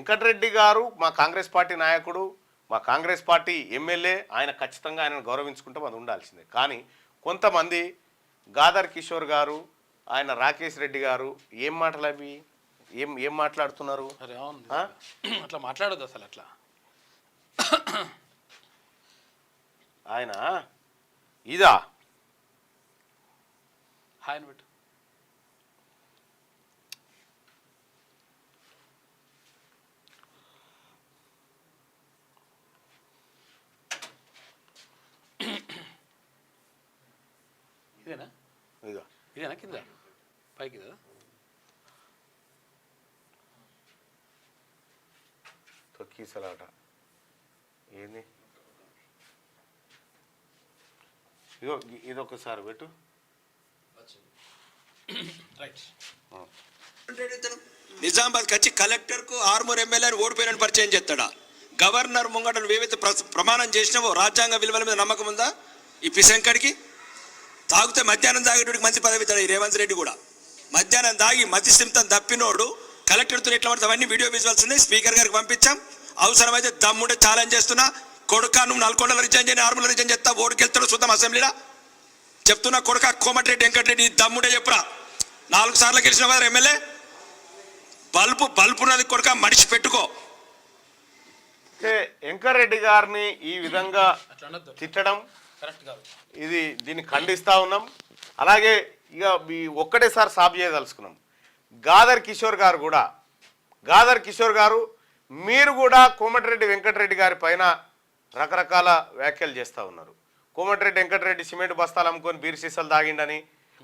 వెంకటరెడ్డి గారు మా కాంగ్రెస్ పార్టీ నాయకుడు, మా కాంగ్రెస్ పార్టీ ఎమ్మెల్యే, ఆయన ఖచ్చితంగా ఆయనను గౌరవించుకుంటాం, అది ఉండాల్సిందే. కానీ కొంతమంది గాదర్ కిషోర్ గారు, ఆయన రాకేష్ రెడ్డి గారు ఏం మాటలు అవి, ఏం మాట్లాడుతున్నారు? అట్లా మాట్లాడదు అసలు. అట్లా ఆయన ఇదా ఆయన పెట్టు. ఇదేనా ఇదేనా కింద పైకి కదా తొక్కీసలాట ఏంది? ఇదో ఇదొకసారి పెట్టు. నిజామాబాద్ వచ్చి కలెక్టర్ కు ఆర్మూర్ ఎమ్మెల్యేని ఓడిపోయినని పరిచయం చేస్తాడా? గవర్నర్ ముంగటను ఏవైతే ప్రమాణం చేసినావో రాజ్యాంగ విలువల మీద నమ్మకం ఉందా ఈ పిశంకడికి? తాగితే మధ్యాహ్నం తాగేటోడికి మంచి పదవి ఇస్తాడు ఈ రేవంత్ రెడ్డి కూడా. మధ్యాహ్నం తాగి మతిస్థిమితం తప్పినోడు కలెక్టర్తో ఎట్లా పడితే అవన్నీ వీడియో విజువల్స్ ఉన్నాయి, స్పీకర్ గారికి పంపించాం. అవసరమైతే దమ్ముంటే ఛాలెంజ్ చేస్తున్నా, కొడుక నువ్వు నల్గొండలో రిజైన్ చేయని ఆర్మూర్లో రిజైన్ చేస్తా, ఓడికెళ్తాడు చూద్దాం అసెంబ్లీలో. చెప్తున్నా కొడుక కోమటిరెడ్డి వెంకటరెడ్డి దమ్ముడే చెప్పురా. 4 సార్లు గెలిచిన వారు ఎమ్మెల్యే. బల్పున్నది కొడుక మడిచి పెట్టుకో. వెంకటరెడ్డి గారిని ఈ విధంగా తిట్టడం ఇది దీన్ని ఖండిస్తూ ఉన్నాం. అలాగే ఇక ఒక్కటేసారి సాబ్ చేయదలుచుకున్నాం. గాదర్ కిషోర్ గారు మీరు కూడా కోమటిరెడ్డి వెంకటరెడ్డి గారి పైన రకరకాల వ్యాఖ్యలు చేస్తూ ఉన్నారు. కోమటిరెడ్డి వెంకటరెడ్డి సిమెంట్ బస్తాలు అమ్ముకొని బీర్ సీసాలు తాగిండని,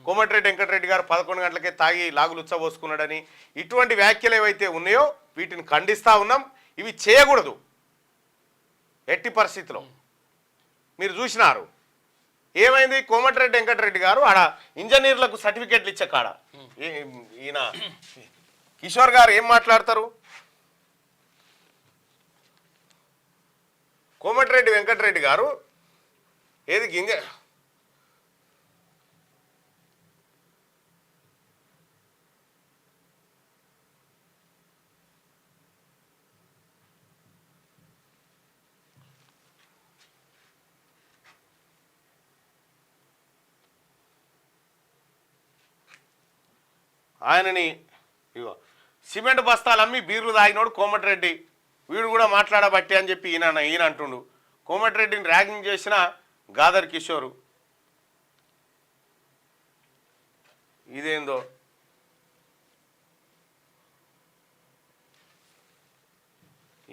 కోమటిరెడ్డి వెంకటరెడ్డి గారు 11 గంటలకే తాగి లాగులు ఉచ్చబోసుకున్నాడని, ఇటువంటి వ్యాఖ్యలు ఏవైతే ఉన్నాయో వీటిని ఖండిస్తూ ఉన్నాం. ఇవి చేయకూడదు ఎట్టి పరిస్థితిలో. మీరు చూసినారు ఏమైంది, కోమటిరెడ్డి వెంకటరెడ్డి గారు ఆడ ఇంజనీర్లకు సర్టిఫికెట్లు ఇచ్చే కాడ ఈయన కిషోర్ గారు ఏం మాట్లాడతారు? కోమటిరెడ్డి వెంకటరెడ్డి గారు ఏది గింజ ఆయనని ఇగో సిమెంట్ బస్తాలు అమ్మి బీర్లు తాగినోడు కోమటిరెడ్డి, వీడు కూడా మాట్లాడబట్టి అని చెప్పి ఈయన అంటుండు. కోమటిరెడ్డిని ర్యాగింగ్ చేసిన గాదర్ కిషోరు. ఇదేందో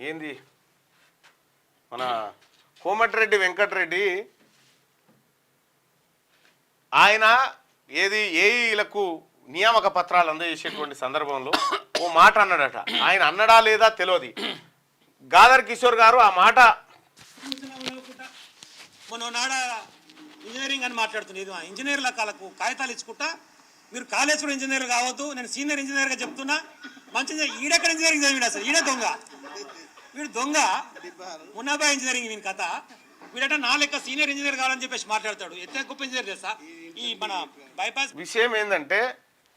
ఏంది మన కోమటిరెడ్డి వెంకటరెడ్డి ఆయన ఏది ఏఈలకు నియామక పత్రాలు అందజేసేటువంటి సందర్భంలో ఓ మాట అన్నాడట. ఆయన అన్నడా లేదా తెలియదు. గాదర్ కిషోర్ గారు ఆ మాట మొన్న ఇంజనీరింగ్ అని మాట్లాడుతుంది. ఇంజనీర్ల కాలకు కాగితాలు ఇచ్చుకుంటా, మీరు కాలేజ్ కూడా ఇంజనీర్ కావద్దు, నేను సీనియర్ ఇంజనీర్గా చెప్తున్నా. మంచిగా ఈడెక్కడ ఇంజనీరింగ్ చదివిడు అసలు, ఈడే దొంగ, వీడు దొంగ. మున్నాబాయ్ ఇంజనీరింగ్ వీని కథ. వీడట నా లెక్క సీనియర్ ఇంజనీర్ కావాలని చెప్పేసి మాట్లాడతాడు. ఎంత గొప్ప ఇంజనీర్ చేస్తా. ఈ మన బైపాస్ విషయం ఏంటంటే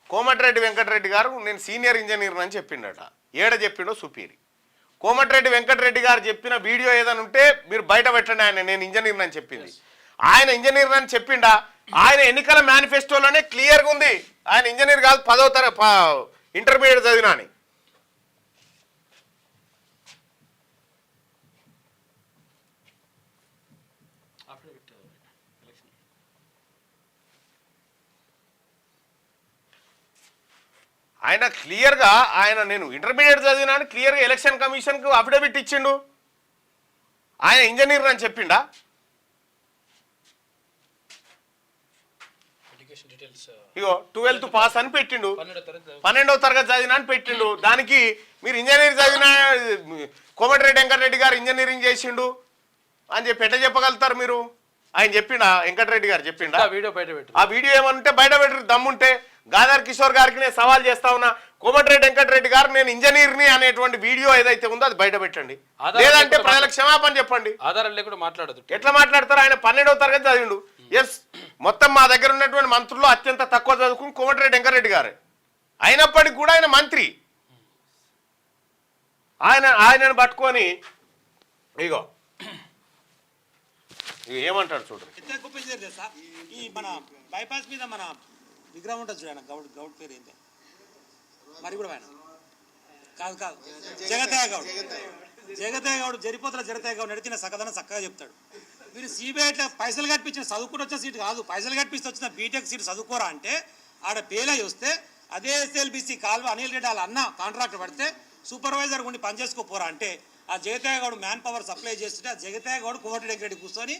కోమటిరెడ్డి వెంకటరెడ్డి గారు నేను సీనియర్ ఇంజనీర్ అని చెప్పిండట. ఏడ చెప్పిండో సుపీరి. కోమటిరెడ్డి వెంకటరెడ్డి గారు చెప్పిన వీడియో ఏదైనా ఉంటే మీరు బయట పెట్టండి. ఆయన నేను ఇంజనీర్ అని చెప్పింది, ఆయన ఇంజనీర్ అని చెప్పిండా? ఆయన ఎన్నికల మేనిఫెస్టోలోనే క్లియర్గా ఉంది ఆయన ఇంజనీర్ కాదు, 10వ తరగతి ఇంటర్మీడియట్ చదివినా అని. ఆయన క్లియర్గా నేను ఇంటర్మీడియట్ చదివినా అని క్లియర్గా ఎలక్షన్ కమిషన్కు అఫిడవిట్ ఇచ్చిండు. ఆయన ఇంజనీర్ అని చెప్పిండా? ఇగో 12th పాస్ అని పెట్టిండు, 12వ తరగతి చదివినా అని పెట్టిండు. దానికి మీరు ఇంజనీర్ చదివిన కోమటిరెడ్డి వెంకటరెడ్డి గారు ఇంజనీరింగ్ చేసిండు అని చెప్పి ఎట్లా చెప్పగలుగుతారు మీరు? ఆయన చెప్పిండా? వెంకటరెడ్డి గారు చెప్పిండా? ఆ వీడియో ఏమంటే బయట పెట్టరు దమ్ముంటే. గాదర్ కిషోర్ గారికి నేను సవాల్ చేస్తా ఉన్నా, కోమటిరెడ్డి వెంకటరెడ్డి గారు నేను ఇంజనీర్ని అనేటువంటి వీడియో ఏదైతే ఉందో అది బయట పెట్టండి, లేదంటే ప్రజలకు క్షమాపణ చెప్పండి. ఆధారం లేకుండా మాట్లాడదు. ఎట్లా మాట్లాడతారు? ఆయన 12వ తరగతి చదివిండు. ఎస్, మొత్తం మా దగ్గర ఉన్నటువంటి మంత్రుల్లో అత్యంత తక్కువ చదువుకుని కోమటిరెడ్డి వెంకటరెడ్డి గారే. అయినప్పటికీ కూడా ఆయన మంత్రి. ఆయనను పట్టుకొని ఇగో ఏమంటాడు చూడండి. ఎంత గొప్ప ఇంజనీర్ తెలుసా? ఈ మన బైపాస్ మీద మన విగ్రహం ఉంటుంది చూడండి, గౌడ్ పేరు ఏంటి మరి కూడా ఆయన కాదు జగతయ్య గౌడ్ జరిపోతున్న జగతయ్య గౌడ్ నడిచిన సకదన చక్కగా చెప్తాడు. మీరు సిబిఐ ఇట్లా పైసలు కట్టించిన చదువుకుంటూ వచ్చిన సీటు కాదు, పైసలు కట్టిస్తే వచ్చిన బీటెక్ సీటు చదువుకోరా అంటే ఆడ పేలై వస్తే అదే ఎస్ఎల్బిసి కాల్వ అనిల్ రెడ్డి వాళ్ళ అన్న కాంట్రాక్ట్ పడితే సూపర్వైజర్ ఉండి పనిచేసుకోపోరా అంటే ఆ Jagataiah Goud man power supply చేస్తుంటే ఆ జగతయ్య గౌడ్ కోమటి వెంకరెడ్డి కూర్చొని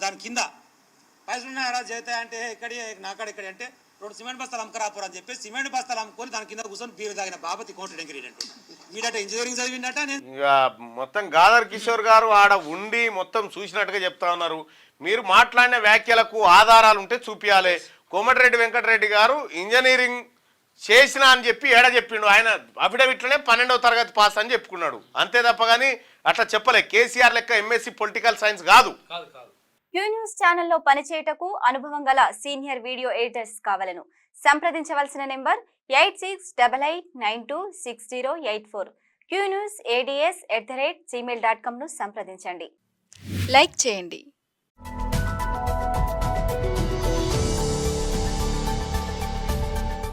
దాని కింద పైసలు ఉన్నాయా జగతయ్య అంటే ఇక్కడి నాకాడ ఇక్కడి అంటే 2 సిమెంట్ బస్తాలు అమ్మకరాపోరు అని చెప్పి సిమెంట్ బస్తాలు అమ్ముకొని దాని కింద కూర్చొని బీరు తాగిన బాబతి కోమటి వెంకరెడ్డి అంటే మీడట ఇంజనీరింగ్ చదివిందట. నేను ఇక మొత్తం గాదర్ కిషోర్ గారు ఆడ ఉండి మొత్తం చూసినట్టుగా చెప్తా ఉన్నారు. మీరు మాట్లాడిన వ్యాఖ్యలకు ఆధారాలు ఉంటే చూపించాలి. కోమటిరెడ్డి వెంకటరెడ్డి గారు ఇంజనీరింగ్ చేసిన అని చెప్పి ఏడ చెప్పిండు. ఆయన అఫిడవిట్లోనే 12వ తరగతి పాస్ అని చెప్పుకున్నాడు, అంతే తప్ప కానీ అట్లా చెప్పలే. కేసీఆర్ లెక్క ఎంఎస్సి పొలిటికల్ సైన్స్ కాదు. క్యూ న్యూస్ ఛానల్లో పనిచేయటకు అనుభవం గల సీనియర్ వీడియో ఎడిటర్స్ కావాలను సంప్రదించవలసిన నెంబర్ 8688926084. qnewsads@gmail.com ను సంప్రదించండి. లైక్ చేయండి.